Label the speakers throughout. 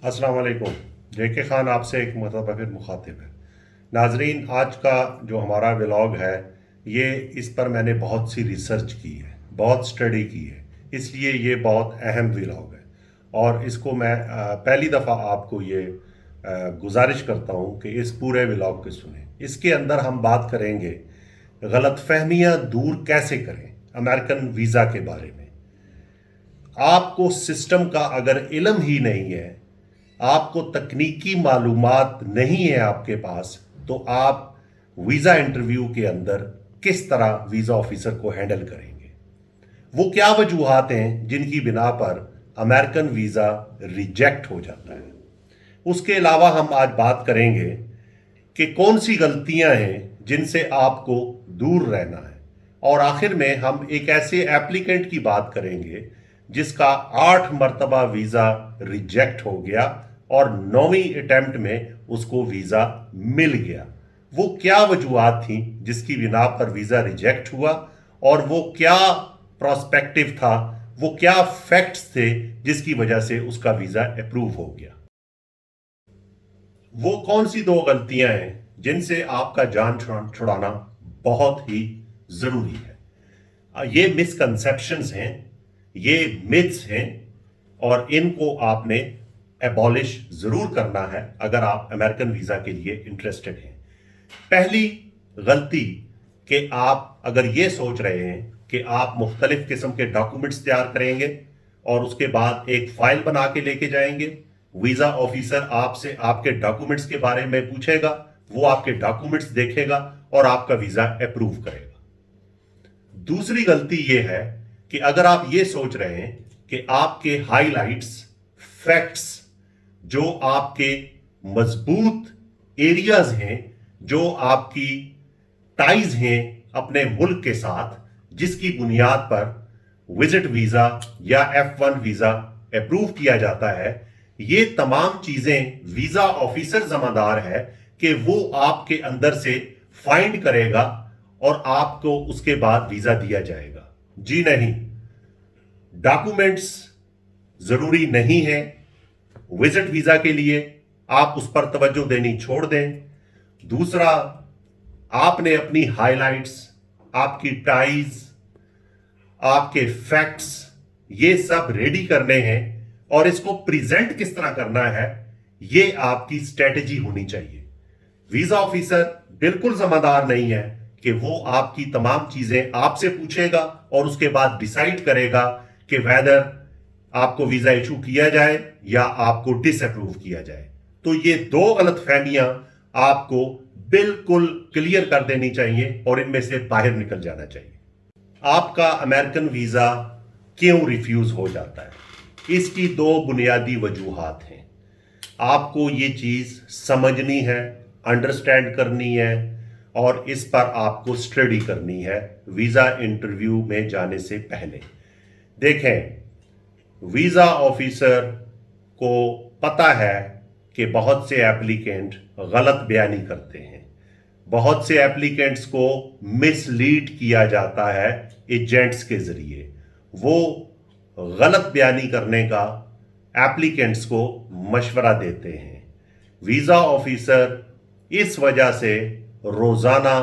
Speaker 1: अस्सलाम वालेकुम। जेके खान आपसे एक मरतबा फिर मुखातिब है। नाजरीन, आज का जो हमारा व्लॉग है, ये इस पर मैंने बहुत सी रिसर्च की है, बहुत स्टडी की है, इसलिए ये बहुत अहम व्लॉग है। और इसको मैं पहली दफ़ा आपको ये गुजारिश करता हूँ कि इस पूरे व्लॉग को सुने। इसके अंदर हम बात करेंगे गलतफहमियाँ दूर कैसे करें अमेरिकन वीज़ा के बारे में। आपको सिस्टम का अगर इल्म ही नहीं है, आपको तकनीकी मालूमात नहीं है आपके पास, तो आप वीज़ा इंटरव्यू के अंदर किस तरह वीज़ा ऑफिसर को हैंडल करेंगे। वो क्या वजूहात हैं जिनकी बिना पर अमेरिकन वीज़ा रिजेक्ट हो जाता है। उसके अलावा हम आज बात करेंगे कि कौन सी गलतियां हैं जिनसे आपको दूर रहना है। और आखिर में हम एक ऐसे एप्लीकेंट की बात करेंगे जिसका 8 मरतबा वीज़ा रिजेक्ट हो गया और 9वीं अटेम्प्ट में उसको वीज़ा मिल गया। वो क्या वजूहात थी जिसकी बिना पर वीज़ा रिजेक्ट हुआ, और वो क्या प्रोस्पेक्टिव था, वो क्या फैक्ट्स थे जिसकी वजह से उसका वीज़ा अप्रूव हो गया। वो कौन सी दो गलतियां हैं जिनसे आपका जान छुड़ाना बहुत ही जरूरी है। ये मिसकंसेप्शंस हैं, ये मिथ्स हैं, और इनको आपने एबॉलिश जरूर करना है अगर आप अमेरिकन वीजा के लिए इंटरेस्टेड हैं। पहली गलती कि आप अगर ये सोच रहे हैं कि आप मुख्तलिफ किस्म के डॉक्यूमेंट्स तैयार करेंगे और उसके बाद एक फाइल बना के लेके जाएंगे, वीजा ऑफिसर आपसे आपके डॉक्यूमेंट्स के बारे में पूछेगा, वो आपके डॉक्यूमेंट्स देखेगा और आपका वीजा अप्रूव करेगा। दूसरी गलती यह है कि अगर आप ये सोच रहे हैं कि आपके हाइलाइट्स, फैक्ट्स, जो आपके मजबूत एरियाज हैं, जो आपकी टाइज हैं अपने मुल्क के साथ, जिसकी बुनियाद पर विजिट वीजा या F1 वीजा अप्रूव किया जाता है, ये तमाम चीजें वीजा ऑफिसर जिम्मेदार है कि वो आपके अंदर से फाइंड करेगा और आपको उसके बाद वीजा दिया जाएगा। जी नहीं, डॉक्यूमेंट्स जरूरी नहीं है विजिट वीजा के लिए, आप उस पर तवज्जो देनी छोड़ दें। दूसरा, आपने अपनी हाइलाइट्स, आपकी टाइज, आपके फैक्ट्स, ये सब रेडी करने हैं, और इसको प्रेजेंट किस तरह करना है, ये आपकी स्ट्रेटेजी होनी चाहिए। वीजा ऑफिसर बिल्कुल जिम्मेदार नहीं है कि वो आपकी तमाम चीजें आपसे पूछेगा और उसके बाद डिसाइड करेगा कि वेदर आपको वीजा इशू किया जाए या आपको डिसअप्रूव किया जाए। तो ये दो गलतफहमियां आपको बिल्कुल क्लियर कर देनी चाहिए और इनमें से बाहर निकल जाना चाहिए। आपका अमेरिकन वीजा क्यों रिफ्यूज हो जाता है, इसकी दो बुनियादी वजूहात हैं। आपको ये चीज समझनी है, अंडरस्टैंड करनी है, और इस पर आपको स्टडी करनी है वीजा इंटरव्यू में जाने से पहले। देखें, वीजा ऑफिसर को पता है कि बहुत से एप्लीकेंट गलत बयानी करते हैं, बहुत से एप्लीकेंट्स को मिसलीड किया जाता है एजेंट्स के जरिए। वो गलत बयानी करने का एप्लीकेंट्स को मशवरा देते हैं। वीजा ऑफिसर इस वजह से रोजाना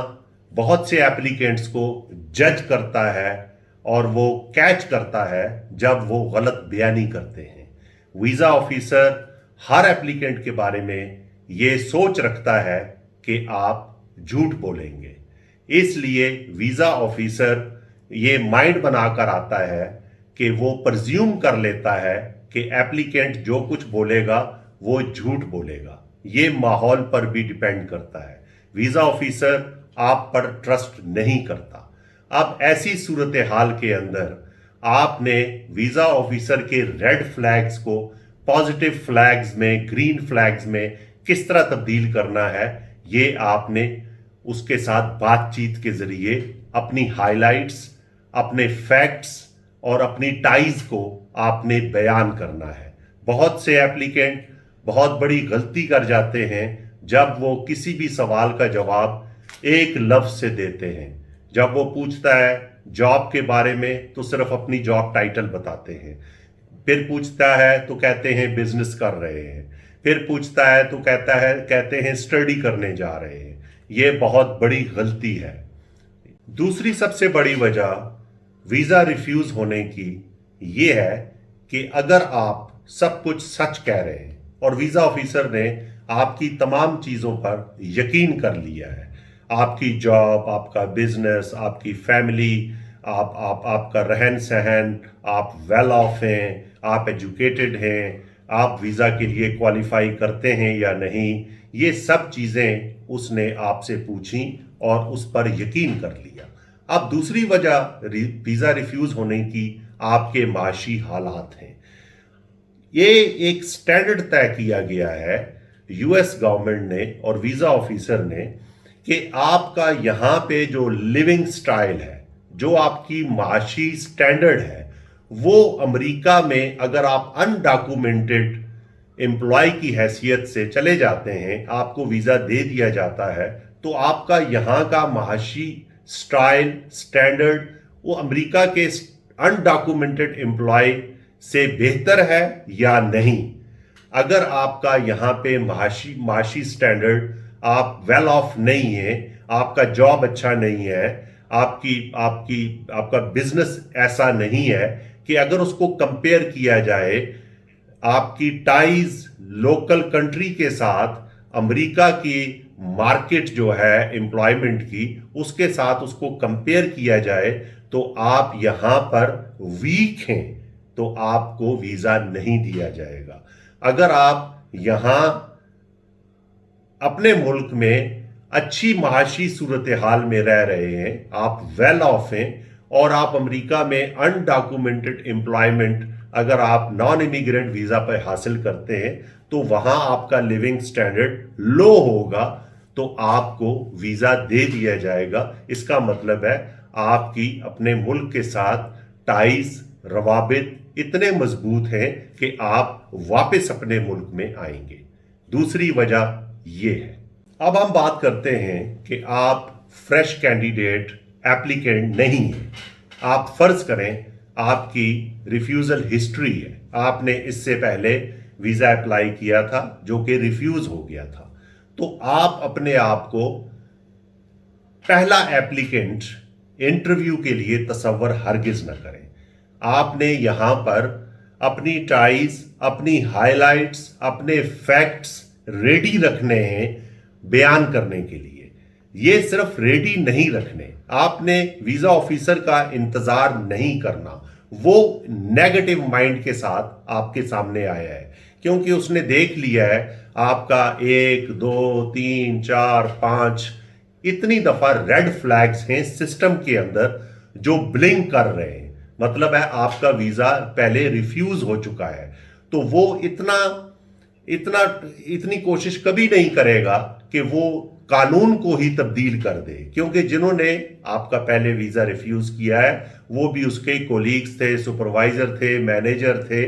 Speaker 1: बहुत से एप्लीकेंट्स को जज करता है और वो कैच करता है जब वो गलत बयानी करते हैं। वीजा ऑफिसर हर एप्लीकेंट के बारे में ये सोच रखता है कि आप झूठ बोलेंगे, इसलिए वीजा ऑफिसर ये माइंड बनाकर आता है कि वो प्रज्यूम कर लेता है कि एप्लीकेंट जो कुछ बोलेगा वो झूठ बोलेगा। ये माहौल पर भी डिपेंड करता है। वीजा ऑफिसर आप पर ट्रस्ट नहीं करता। अब ऐसी सूरत हाल के अंदर आपने वीजा ऑफिसर के रेड फ्लैग्स को पॉजिटिव फ्लैग्स में, ग्रीन फ्लैग्स में किस तरह तब्दील करना है, ये आपने उसके साथ बातचीत के जरिए अपनी हाइलाइट्स, अपने फैक्ट्स और अपनी टाइज को आपने बयान करना है। बहुत से एप्लीकेंट बहुत बड़ी गलती कर जाते हैं जब वो किसी भी सवाल का जवाब एक लफ्ज से देते हैं। जब वो पूछता है जॉब के बारे में तो सिर्फ अपनी जॉब टाइटल बताते हैं, फिर पूछता है तो कहते हैं बिजनेस कर रहे हैं, फिर पूछता है तो कहते हैं स्टडी करने जा रहे हैं। ये बहुत बड़ी गलती है। दूसरी सबसे बड़ी वजह वीजा रिफ्यूज होने की ये है कि अगर आप सब कुछ सच कह रहे हैं और वीजा ऑफिसर ने आपकी तमाम चीजों पर यकीन कर लिया है, आपकी जॉब, आपका बिजनेस, आपकी फैमिली, आपका रहन सहन, आप वेल ऑफ हैं, आप एजुकेटेड हैं, आप वीजा के लिए क्वालिफाई करते हैं या नहीं, ये सब चीजें उसने आपसे पूछी और उस पर यकीन कर लिया। अब दूसरी वजह वीजा रिफ्यूज होने की आपके माशी हालात हैं। ये एक स्टैंडर्ड तय किया गया है यूएस गवर्नमेंट ने और वीजा ऑफिसर ने कि आपका यहां पे जो लिविंग स्टाइल है, जो आपकी माशी स्टैंडर्ड है, वो अमेरिका में अगर आप अनडॉक्यूमेंटेड एम्प्लॉय की हैसियत से चले जाते हैं, आपको वीजा दे दिया जाता है, तो आपका यहां का माशी स्टाइल स्टैंडर्ड वो अमेरिका के अनडॉक्यूमेंटेड एम्प्लॉय से बेहतर है या नहीं। अगर आपका यहाँ पे माशी स्टैंडर्ड, आप वेल ऑफ नहीं है, आपका जॉब अच्छा नहीं है, आपका बिजनेस ऐसा नहीं है कि अगर उसको कंपेयर किया जाए आपकी टाइज लोकल कंट्री के साथ, अमेरिका की मार्केट जो है एम्प्लॉयमेंट की, उसके साथ उसको कंपेयर किया जाए, तो आप यहां पर वीक हैं तो आपको वीजा नहीं दिया जाएगा। अगर आप यहां अपने मुल्क में अच्छी माशी सूरत हाल में रह रहे हैं, आप वेल ऑफ हैं और आप अमेरिका में अनडॉक्यूमेंटेड एम्प्लॉयमेंट अगर आप नॉन इमिग्रेंट वीजा पर हासिल करते हैं, तो वहां आपका लिविंग स्टैंडर्ड लो होगा, तो आपको वीजा दे दिया जाएगा। इसका मतलब है आपकी अपने मुल्क के साथ टाइज रवाबित इतने मजबूत हैं कि आप वापस अपने मुल्क में आएंगे। दूसरी वजह यह है। अब हम बात करते हैं कि आप फ्रेश कैंडिडेट एप्लीकेंट नहीं हैं। आप फर्ज करें आपकी रिफ्यूजल हिस्ट्री है, आपने इससे पहले वीजा अप्लाई किया था जो कि रिफ्यूज हो गया था, तो आप अपने आप को पहला एप्लीकेंट इंटरव्यू के लिए तसव्वुर हरगिज न करें। आपने यहां पर अपनी टाइज, अपनी हाइलाइट्स, अपने फैक्ट्स रेडी रखने हैं बयान करने के लिए। ये सिर्फ रेडी नहीं रखने, आपने वीजा ऑफिसर का इंतजार नहीं करना। वो नेगेटिव माइंड के साथ आपके सामने आया है क्योंकि उसने देख लिया है आपका 1, 2, 3, 4, 5 इतनी दफा रेड फ्लैग्स हैं सिस्टम के अंदर जो ब्लिंक कर रहे हैं। मतलब है आपका वीजा पहले रिफ्यूज हो चुका है, तो वो इतनी कोशिश कभी नहीं करेगा कि वो कानून को ही तब्दील कर दे, क्योंकि जिन्होंने आपका पहले वीजा रिफ्यूज किया है वो भी उसके कोलीग्स थे, सुपरवाइजर थे, मैनेजर थे,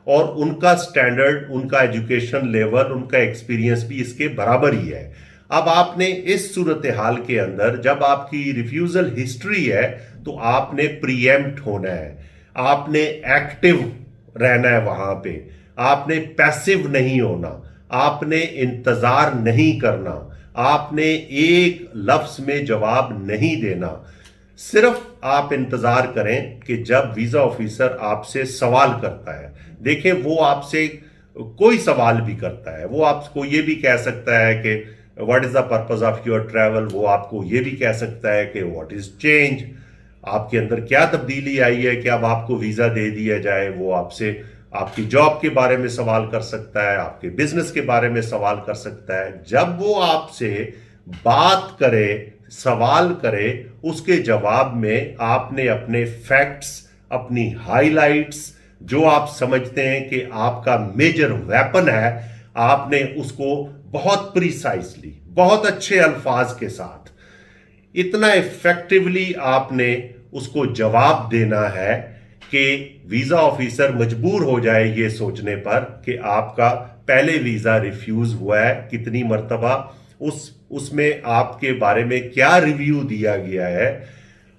Speaker 1: और उनका स्टैंडर्ड, उनका एजुकेशन लेवल, उनका एक्सपीरियंस भी इसके बराबर ही है। अब आपने इस सूरत हाल के अंदर जब आपकी रिफ्यूजल हिस्ट्री है तो आपने प्रीएम्प्ट होना है, आपने एक्टिव रहना है वहां पे, आपने पैसिव नहीं होना, आपने इंतजार नहीं करना, आपने एक लफ्ज में जवाब नहीं देना। सिर्फ आप इंतजार करें कि जब वीजा ऑफिसर आपसे सवाल करता है। देखें, वो आपसे कोई सवाल भी करता है, वो आपको ये भी कह सकता है कि what is the purpose of your travel, वो आपको ये भी कह सकता है कि व्हाट इज चेंज, आपके अंदर क्या तब्दीली आई है कि अब आपको वीजा दे दिया जाए। वो आपसे आपकी जॉब के बारे में सवाल कर सकता है, आपके बिजनेस के बारे में सवाल कर सकता है। जब वो आपसे बात करे, सवाल करे, उसके जवाब में आपने अपने फैक्ट्स, अपनी हाइलाइट्स, जो आप समझते हैं कि आपका मेजर वेपन है, आपने उसको बहुत प्रिसाइसली, बहुत अच्छे अल्फाज के साथ, इतना इफेक्टिवली आपने उसको जवाब देना है कि वीजा ऑफिसर मजबूर हो जाए ये सोचने पर कि आपका पहले वीजा रिफ्यूज हुआ है कितनी मर्तबा, उसमें आपके बारे में क्या रिव्यू दिया गया है,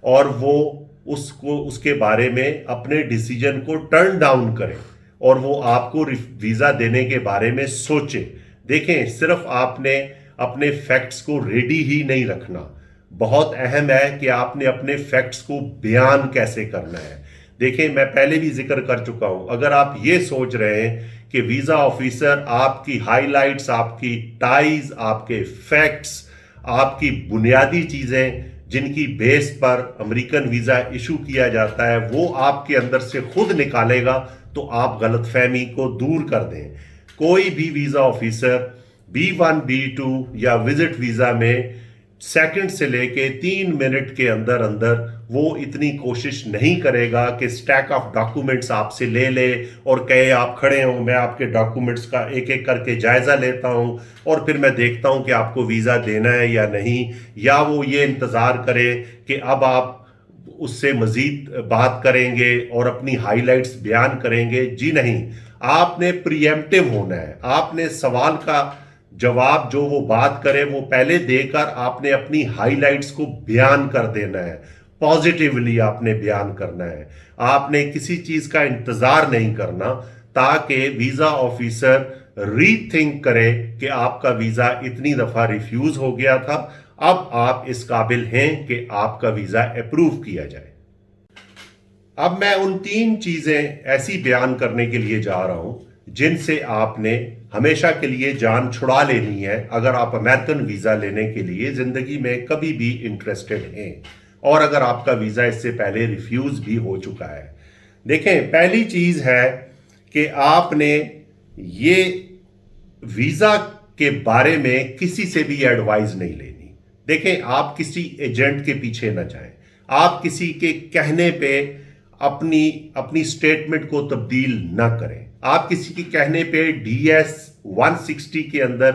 Speaker 1: और वो उसके बारे में अपने डिसीजन को टर्न डाउन करें। और वो आपको वीजा देने के बारे में सोचे। देखें, सिर्फ आपने अपने फैक्ट्स को रेडी ही नहीं रखना, बहुत अहम है कि आपने अपने फैक्ट्स को बयान कैसे करना है। देखें, मैं पहले भी जिक्र कर चुका हूं, अगर आप ये सोच रहे हैं कि वीजा ऑफिसर आपकी हाइलाइट्स, आपकी टाइज, आपके फैक्ट्स, आपकी बुनियादी चीजें जिनकी बेस पर अमेरिकन वीजा इशू किया जाता है वो आपके अंदर से खुद निकालेगा, तो आप गलतफहमी को दूर कर दें। कोई भी वीजा ऑफिसर B1 B2 या विजिट वीजा में सेकंड से लेके 3 मिनट के अंदर अंदर वो इतनी कोशिश नहीं करेगा कि स्टैक ऑफ डॉक्यूमेंट्स आपसे ले ले और कहे आप खड़े हो, मैं आपके डॉक्यूमेंट्स का एक एक करके जायजा लेता हूं और फिर मैं देखता हूं कि आपको वीजा देना है या नहीं, या वो ये इंतजार करे कि अब आप उससे मजीद बात करेंगे और अपनी हाइलाइट्स बयान करेंगे। जी नहीं, आपने प्रीएम्प्टिव होना है। आपने सवाल का जवाब जो वो बात करे वो पहले देकर आपने अपनी हाइलाइट्स को बयान कर देना है, पॉजिटिवली आपने बयान करना है। आपने किसी चीज का इंतजार नहीं करना ताकि वीजा ऑफिसर रीथिंक करे कि आपका वीजा इतनी दफा रिफ्यूज हो गया था, अब आप इस काबिल हैं कि आपका वीजा अप्रूव किया जाए। अब मैं उन 3 चीजें ऐसी बयान करने के लिए जा रहा हूं जिनसे आपने हमेशा के लिए जान छुड़ा लेनी है अगर आप अमेरिकन वीजा लेने के लिए जिंदगी में कभी भी इंटरेस्टेड हैं और अगर आपका वीजा इससे पहले रिफ्यूज भी हो चुका है। देखें, पहली चीज है कि आपने ये वीजा के बारे में किसी से भी एडवाइस नहीं लेनी। देखें, आप किसी एजेंट के पीछे न जाएं, आप किसी के कहने पे अपनी स्टेटमेंट को तब्दील न करें, आप किसी के कहने पे DS 160 के अंदर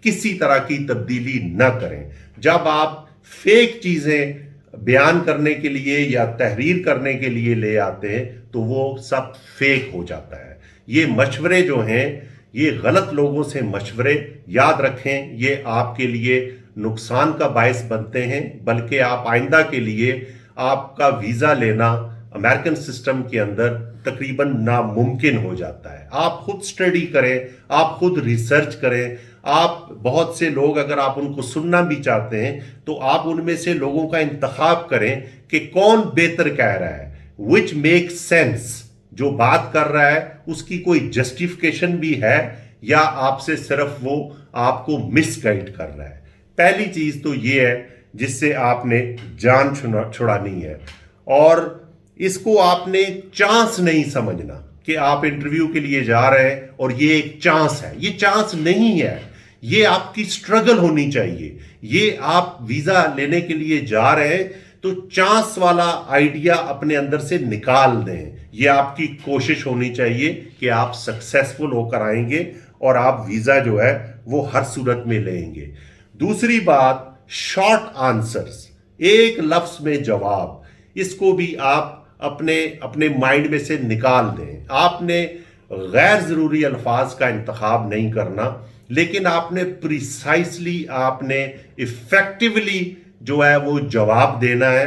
Speaker 1: किसी तरह की तब्दीली न करें। जब आप फेक चीजें बयान करने के लिए या तहरीर करने के लिए ले आते हैं तो वो सब फेक हो जाता है। ये मशवरे जो हैं, ये गलत लोगों से मशवरे, याद रखें, ये आपके लिए नुकसान का बायस बनते हैं, बल्कि आप आइंदा के लिए आपका वीजा लेना अमेरिकन सिस्टम के अंदर तकरीबन नामुमकिन हो जाता है। आप खुद स्टडी करें, आप खुद रिसर्च करें। आप बहुत से लोग अगर आप उनको सुनना भी चाहते हैं तो आप उनमें से लोगों का इंतखाब करें कि कौन बेहतर कह रहा है, विच मेक सेंस, जो बात कर रहा है उसकी कोई जस्टिफिकेशन भी है या आपसे सिर्फ वो आपको मिसगाइड कर रहा है। पहली चीज तो ये है जिससे आपने जान छुड़ानी है, और इसको आपने चांस नहीं समझना कि आप इंटरव्यू के लिए जा रहे हैं और ये एक चांस है। ये चांस नहीं है, ये आपकी स्ट्रगल होनी चाहिए। ये आप वीजा लेने के लिए जा रहे हैं तो चांस वाला आइडिया अपने अंदर से निकाल दें। ये आपकी कोशिश होनी चाहिए कि आप सक्सेसफुल होकर आएंगे और आप वीजा जो है वो हर सूरत में लेंगे। दूसरी बात, शॉर्ट आंसर्स, एक लफ्ज में जवाब, इसको भी आप अपने माइंड में से निकाल दें। आपने गैर जरूरी अल्फाज का इंतखाब नहीं करना, लेकिन आपने प्रिसाइसली, आपने इफेक्टिवली जो है वो जवाब देना है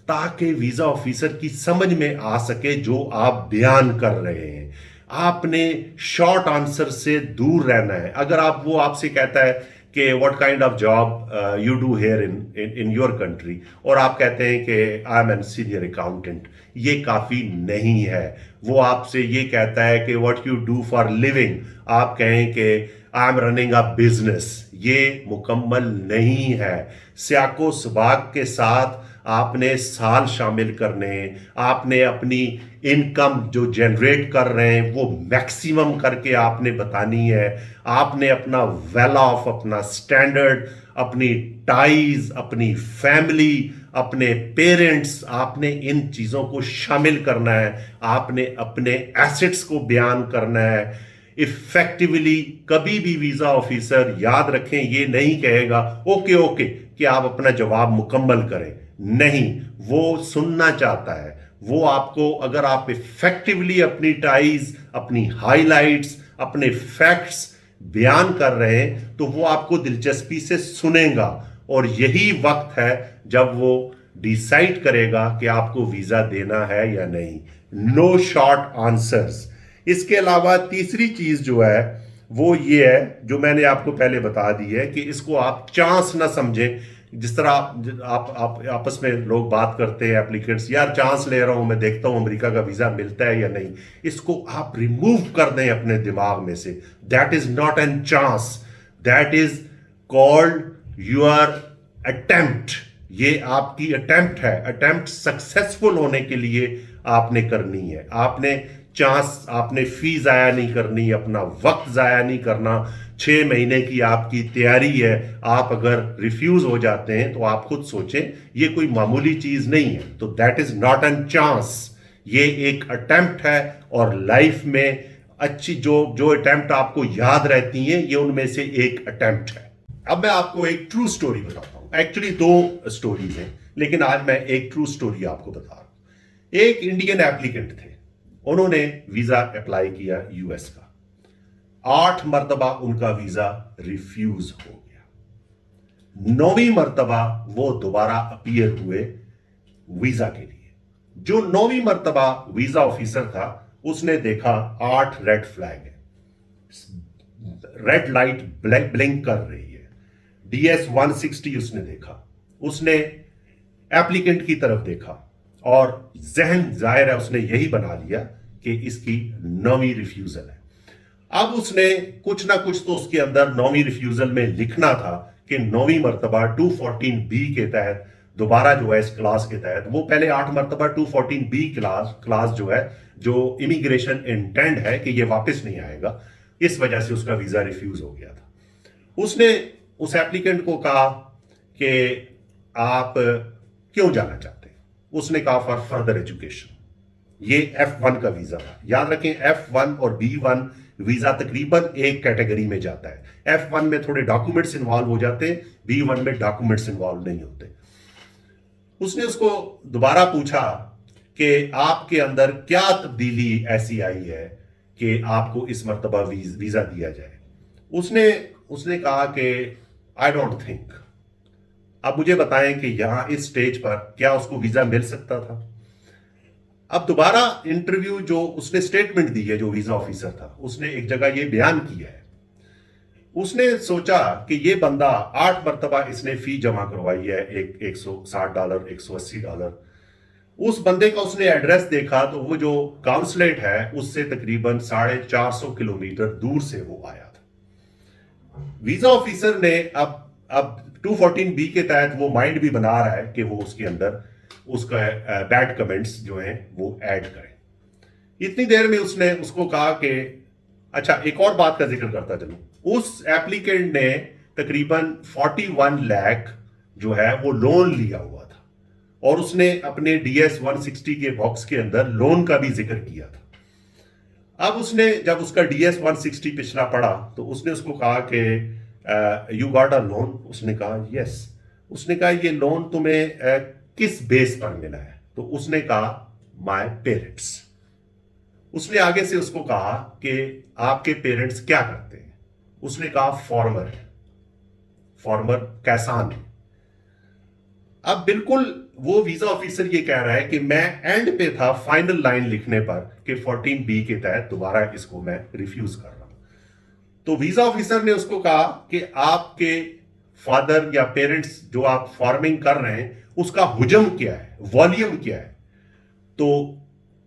Speaker 1: ताकि वीजा ऑफिसर की समझ में आ सके जो आप बयान कर रहे हैं। आपने शॉर्ट आंसर से दूर रहना है। अगर वो आपसे कहता है कि what kind of job you do here in your country, और आप कहते हैं कि I am an senior accountant, ये काफ़ी नहीं है। वो आपसे ये कहता है कि what you do for living, आप कहें कि I am running a business, ये मुकम्मल नहीं है। सियाको सबाक के साथ आपने साल शामिल करने हैं, आपने अपनी इनकम जो जनरेट कर रहे हैं वो मैक्सिमम करके आपने बतानी है। आपने अपना वेल ऑफ, अपना स्टैंडर्ड, अपनी टाइज, अपनी फैमिली, अपने पेरेंट्स, आपने इन चीज़ों को शामिल करना है। आपने अपने एसेट्स को बयान करना है इफेक्टिवली। कभी भी वीजा ऑफिसर, याद रखें, ये नहीं कहेगा ओके ओके कि आप अपना जवाब मुकम्मल करें। नहीं, वो सुनना चाहता है। वो आपको, अगर आप इफेक्टिवली अपनी टाइज, अपनी हाइलाइट्स, अपने फैक्ट्स बयान कर रहे हैं तो वो आपको दिलचस्पी से सुनेगा, और यही वक्त है जब वो डिसाइड करेगा कि आपको वीजा देना है या नहीं। No short answers. इसके अलावा तीसरी चीज जो है वो ये है, जो मैंने आपको पहले बता दी है, कि इसको आप चांस ना समझें। जिस तरह आप आपस में लोग बात करते हैं एप्लीकेंट्स, यार चांस ले रहा हूं मैं, देखता हूं अमेरिका का वीजा मिलता है या नहीं, इसको आप रिमूव कर दें अपने दिमाग में से। That is not an chance, that is called your attempt. ये आपकी अटेम्प्ट है। अटेम्प्ट सक्सेसफुल होने के लिए आपने करनी है। आपने चांस, आपने फी जाया नहीं करनी, अपना वक्त जाया नहीं करना। 6 महीने की आपकी तैयारी है, आप अगर रिफ्यूज हो जाते हैं तो आप खुद सोचें, ये कोई मामूली चीज नहीं है। तो that is not an chance, ये एक अटेम्प्ट है। और लाइफ में अच्छी जो अटेम्प्ट आपको याद रहती हैं, ये उनमें से एक अटेम्प्ट है। अब मैं आपको एक ट्रू स्टोरी बताता हूं। एक्चुअली 2 स्टोरीज हैं, लेकिन आज मैं एक ट्रू स्टोरी आपको बता रहा हूं। एक इंडियन एप्लीकेंट थे, उन्होंने वीजा अप्लाई किया यूएस का। 8 मर्तबा उनका वीजा रिफ्यूज हो गया। 9वीं मर्तबा वो दोबारा अपीयर हुए वीजा के लिए। जो 9वीं मर्तबा वीजा ऑफिसर था, उसने देखा 8 रेड फ्लैग है, रेड लाइट ब्लिंक कर रही है। DS 160 उसने देखा। उसने एप्लीकेंट की तरफ देखा और जहन जाहिर है उसने यही बना लिया कि इसकी 9वीं रिफ्यूजल है। अब उसने कुछ ना कुछ तो उसके अंदर 9वीं रिफ्यूजल में लिखना था कि 9वीं मर्तबा 214B के तहत दोबारा जो है इस क्लास के तहत, वो पहले 8 मर्तबा 214B क्लास जो है, जो इमिग्रेशन इंटेंड है कि ये वापस नहीं आएगा, इस वजह से उसका वीजा रिफ्यूज हो गया था। उसने उस एप्लीकेंट को कहा कि आप क्यों जाना चाहते हैं? उसने कहा फॉर फर्दर एजुकेशन। ये F1 का वीजा था। याद रखें, F1 और B1 वीजा तकरीबन एक कैटेगरी में जाता है। F1 में थोड़े डॉक्यूमेंट्स इन्वॉल्व हो जाते हैं, B1 में डॉक्यूमेंट्स इन्वॉल्व नहीं होते। उसने उसको दोबारा पूछा कि आपके अंदर क्या तब्दीली ऐसी आई है कि आपको इस मर्तबा वीजा दिया जाए। उसने कहा कि आई डोंट थिंक। अब मुझे बताएं कि यहां इस स्टेज पर क्या उसको वीजा मिल सकता था? अब दोबारा इंटरव्यू, जो उसने स्टेटमेंट दी है, जो वीजा ऑफिसर था, उसने एक जगह ये बयान किया है। उसने सोचा कि ये बंदा 8 मर्तबा इसने फी जमा करवाई है, $160, $180। उस बंदे का उसने एड्रेस देखा तो वो जो काउंसलेट है उससे तकरीबन 450 किलोमीटर दूर से वो आया था। वीजा ऑफिसर ने अब 214B के तहत वो माइंड भी बना रहा है कि वो उसके अंदर उसका बैड कमेंट्स जो हैं वो ऐड करें। इतनी देर में उसने उसको कहा कि अच्छा, एक और बात का जिक्र करता चलूं, उस एप्लीकेंट ने तकरीबन 41 लाख जो है वो लोन लिया हुआ था, और उसने अपने DS 160 के बॉक्स के अंदर लोन का भी जिक्र किया था। अब उसने जब उसका DS 160 पिछला पढ़ा तो उसने उसको कहा कि यू गॉट अ लोन। उसने कहा यस। उसने कहा ये लोन तुम्हें किस बेस पर मिला है? तो उसने कहा माय पेरेंट्स। उसने आगे से उसको कहा कि आपके पेरेंट्स क्या करते हैं? उसने कहा फॉर्मर है, फॉर्मर कैसान है। अब बिल्कुल वो वीजा ऑफिसर ये कह रहा है कि मैं एंड पे था फाइनल लाइन लिखने पर कि 14B के तहत दोबारा इसको मैं रिफ्यूज कर रहा हूं। तो वीजा ऑफिसर ने उसको कहा कि आपके फादर या पेरेंट्स जो आप फार्मिंग कर रहे हैं उसका हुजम क्या है, वॉल्यूम क्या है? तो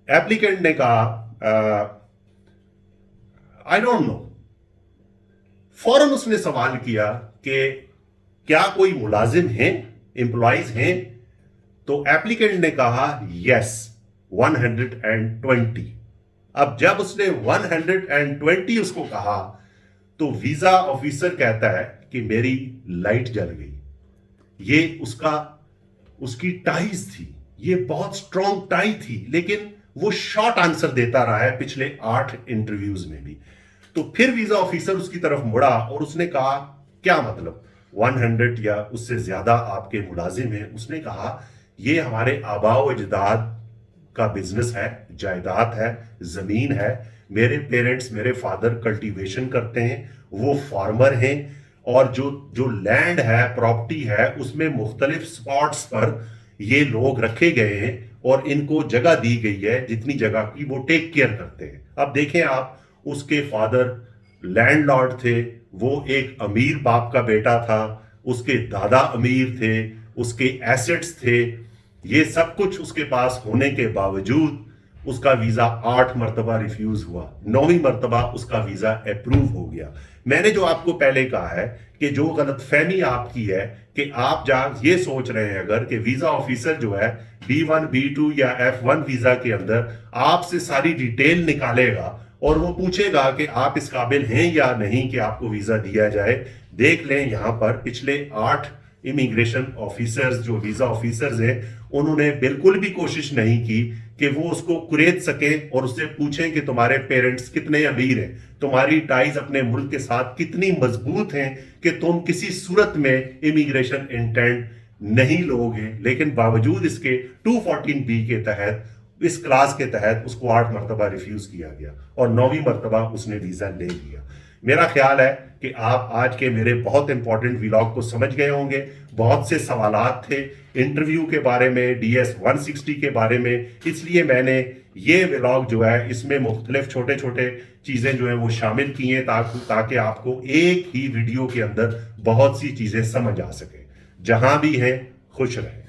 Speaker 1: एप्लीकेंट ने कहा आई डोंट नो। फौरन उसने सवाल किया कि क्या कोई मुलाजिम हैं, एम्प्लॉइज हैं? तो एप्लीकेंट ने कहा यस, 120। अब जब उसने 120 उसको कहा तो वीजा ऑफिसर कहता है कि मेरी लाइट जल गई। ये उसकी टाइज थी, ये बहुत स्ट्रॉन्ग टाई थी, लेकिन वो शॉर्ट आंसर देता रहा है पिछले 8 इंटरव्यूज में भी। तो फिर वीजा ऑफिसर उसकी तरफ मुड़ा और उसने कहा क्या मतलब 100 या उससे ज्यादा आपके मुलाजिम हैं? उसने कहा ये हमारे आबाओ अजदाद का बिजनेस है, जायदाद है, जमीन है। मेरे पेरेंट्स, मेरे फादर कल्टीवेशन करते हैं, वो फार्मर हैं, और जो लैंड है, प्रॉपर्टी है, उसमें मुख्तलिफ स्पॉट्स पर ये लोग रखे गए हैं और इनको जगह दी गई है जितनी जगह की वो टेक केयर करते हैं। अब देखें आप, उसके फादर लैंडलॉर्ड थे, वो एक अमीर बाप का बेटा था, उसके दादा अमीर थे, उसके एसेट्स थे, ये सब कुछ उसके पास होने के बावजूद उसका वीजा 8 मरतबा रिफ्यूज हुआ, 9वीं मरतबा उसका वीजा अप्रूव हो गया। मैंने जो आपको पहले कहा है कि जो गलतफहमी आपकी है कि आप जहां ये सोच रहे हैं अगर कि वीजा ऑफिसर जो है B1 B2 या F1 वीजा के अंदर आपसे सारी डिटेल निकालेगा और वो पूछेगा कि आप इस काबिल हैं या नहीं कि आपको वीजा दिया जाए। देख लें, यहां पर पिछले 8 इमिग्रेशन ऑफिसर्स जो वीजा ऑफिसर्स हैं, उन्होंने बिल्कुल भी कोशिश नहीं की कि वो उसको कुरेद सके और उससे पूछें कि तुम्हारे पेरेंट्स कितने अमीर हैं, तुम्हारी टाइज अपने मुल्क के साथ कितनी मजबूत हैं कि तुम किसी सूरत में इमिग्रेशन इंटेंट नहीं लोगे। लेकिन बावजूद इसके 214B के तहत, इस क्लास के तहत उसको 8 मरतबा रिफ्यूज किया गया और 9वीं मरतबा उसने वीजा ले लिया। मेरा ख्याल है कि आप आज के मेरे बहुत इंपॉर्टेंट व्लॉग को समझ गए होंगे। बहुत से सवालात थे इंटरव्यू के बारे में, DS 160 के बारे में, इसलिए मैंने ये व्लॉग जो है इसमें मुख्तलिफ छोटे छोटे चीज़ें जो है वो शामिल की हैं ताकि आपको एक ही वीडियो के अंदर बहुत सी चीज़ें समझ आ सके। जहां भी हैं खुश रहें।